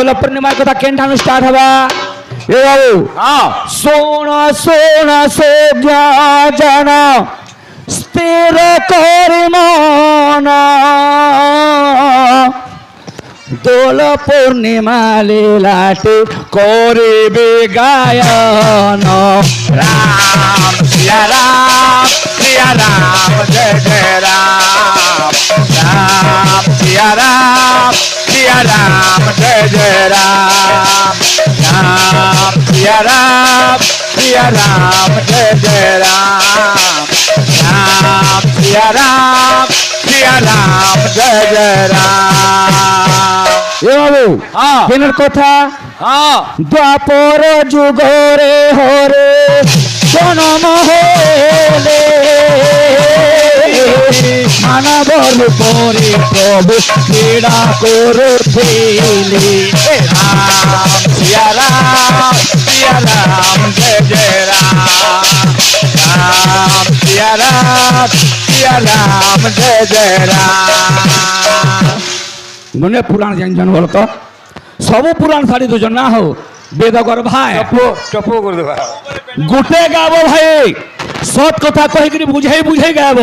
দোল পূর্ণিমার কথা কেনঠানু স্টার্ট হবা এ বাবু শোণ শোণ সোজ্ঞা জান স্থির করি মন দোল পূর্ণিমা লীলাটি করিবে গায়ন রাম সিয়া রাম জয় জয় রাম রাম সিয়া রাম জয় জয় রাম রাম সিয়া রাম জয় জয় রাম রাম সিয়া রাম জয় জয় রাম এ বাবু কেনের কথা দ্বাপর যুগরে হরে জনম হলে মানব রূপরে প্রভু ক্রীড়া করুথিলে রাম সিয়া রাম জয় জয় রাম রাম সিয়া রাম জয় জয় রাম মনে পুরাণ জানছেন বলো তো সবু পুরাণ ছাড়ি দুজন না হো বেদ ভাই টপো করে দেবা গোটে গাব ভাই সৎ কথা কহিকি বুঝাই গাব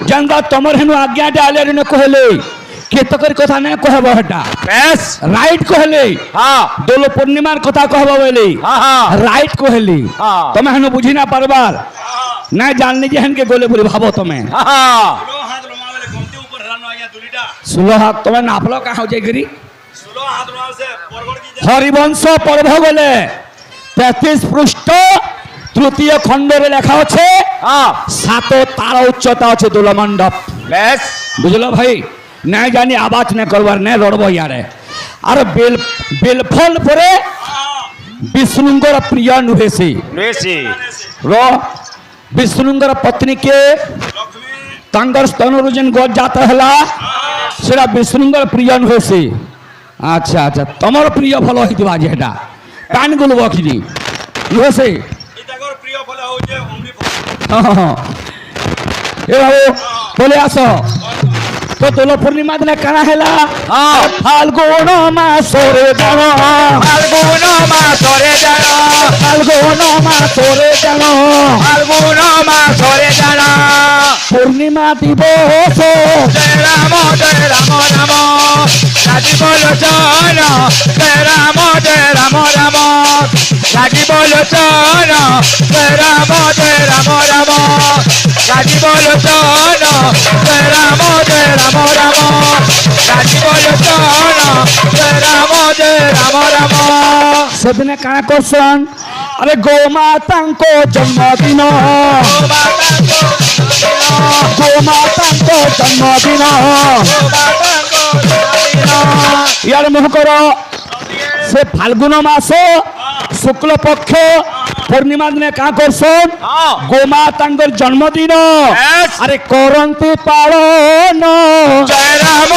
যেনতা তোমার হেনু আজ্ঞাটা আলে রিনে কহলে কেতকর কথা না কহব হেটা বেশ রাইট কহলে দোল পূর্ণিমার কথা কহব বলে রাইট কহলি তুমি হেনু বুঝি না পারবার না জাননি যে হেনকে গোলে বলে ভাবো তুমি ষোলো হাত তোমার নাপলো কাহ যাইকি হরিবংশ পর্ব গলে 33 পৃষ্ঠ তৃতীয় খণ্ডরে লেখা আছে 7 তারা উচ্চতা আছে দোল মণ্ডপ বেশ বুঝলো ভাই না জানি আবাজ না করবার না লড়ব ইয়ারে আর বেলফল পরে বিষ্ণুঙ্কর প্রিয় নুহেছি বেশি র বিষ্ণুঙ্কর পত্নীকে তাঙ্কর স্তনରୁ ଯେନ୍ ଗଜାତ ହେଲା ସେଟା ବିଷ୍ଣୁଙ୍କର ପ୍ରିୟ ନୁହେସି ଆଚ୍ଛା ଆଚ୍ଛା ତମର ପ୍ରିୟ ଫଳ ହେଇଥିବା ଯେ ହେଟା ପାଣି ଗୁଲବ ଖିରି ନୁହେସି ଏ ବାବୁ ପଳେଇ ଆସ ତ ଦୋଳ ପୂର୍ଣ୍ଣିମା ଦିନ କାଣା ହେଲା ଫାଲ୍ଗୁଣ ମାସରେ ଜାଣ ফাল্গুন মাসরে জানো ଫାଲ୍ଗୁଣ ମାସରେ ଜାଣ ফাল্গুন মাসরে জানো ପୂର୍ଣ୍ଣିମା ଦିବସ জয় রাম রাম রাজীব লোচন জয় রাম রাজীব লোচন জয় রাম রাজীব লোচন জয় রাম রাজীব লোচন জয় রাম সেদিনে কাଣା করছন আরে গোমাতাঙ্ক জন্মদিন গোমাতাঙ্ক জন্মদিন ইয়ার মুখ কর সে ফাল্গুন মাস শুক্ল পক্ষ পূর্ণিমা দিনে কাঁ করছন গোমাতাঙ্কর জন্মদিন আরে করন্তি পালন জয় রাম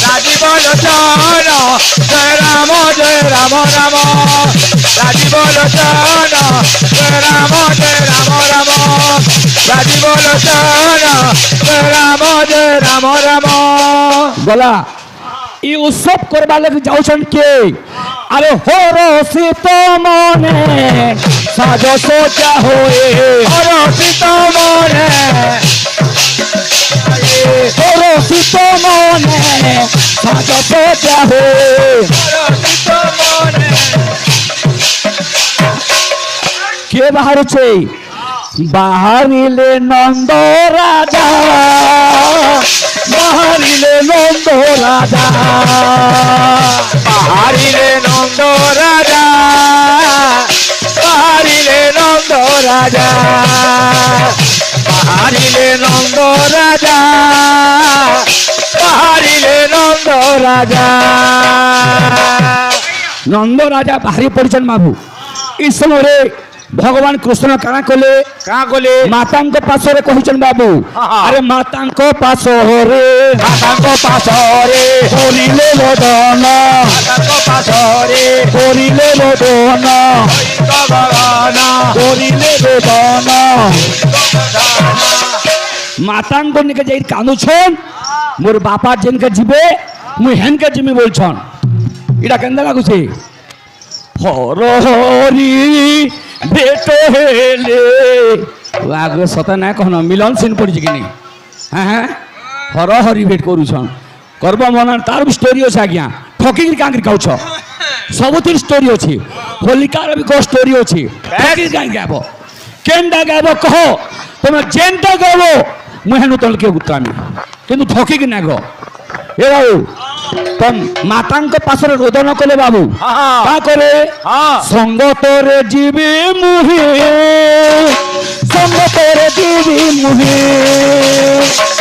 রাজীব লোচন জয় রাম রাজীব লোচন জয় রাম রাজীব লোচন জয় রাম গলা এই উৎসব করবার লাগে যাওছেন কে আরে হরষিত মনে সাজ সোজা হয়ে হরষিত মনে হরষিত মনে সাজ সোজা হয়ে হরষিত মনে কে বাহারুছে বাহারিলে নন্দ রাজা বাহারিলে নন্দ রাজা বাহারিলে নন্দ রাজা বাহারিলে নন্দ রাজা বাহারিলে নন্দ রাজা বাহারিলে নন্দ রাজা নন্দ রাজা বাহারি পড়ছেন বাবু এই সময় ভগবান কৃষ্ণ কাଣା কলে কাঁ কলে মাতাঙ্ক পাশরে কহিছেন বাবু আরে মাতাঙ্ক পাশরে করিলে বদন পাশরে করিলে বদন ভগবান করিলে বদন মাতাঙ্ক নিকে যাই কাঁদুছন মোর বাপা যেনকে ଯିବେ মুই হেনকে জিমি বলছন এটা কেন্দা লাগুছে হরি ভেট হেলে আগে সতা না কহন মিলন সিন পড়িছে কি নি হ্যাঁ হ্যাঁ হরি ভেট করুছন করব মন তার স্টোরি আছে আজ্ঞা ঠকিকি কাঙ্কি কাউছ ସବୁଥିର ଷ୍ଟୋରି ଅଛି ହୋଲିକାର ବି କୋ ଷ୍ଟୋରି ଅଛି ଠକିକି କାହିଁକି ଗାଇବ କେନ୍ଟା ଗାଇବ କହ ତମେ ଯେନ୍ଟା ଗାଇବ ମୁଁ ହେନୁ ତଲକେ ଉତ୍ତାମି କିନ୍ତୁ ଠକିକି ନାଗ ଏ ବାବୁ ତମ ମାତାଙ୍କ ପାଶରେ ରୋଦନ କଲେ ବାବୁ କା କରେ ସଙ୍ଗତରେ ଯିବି ମୁହିଁ ସଙ୍ଗତରେ ଯିବି ମୁହିଁ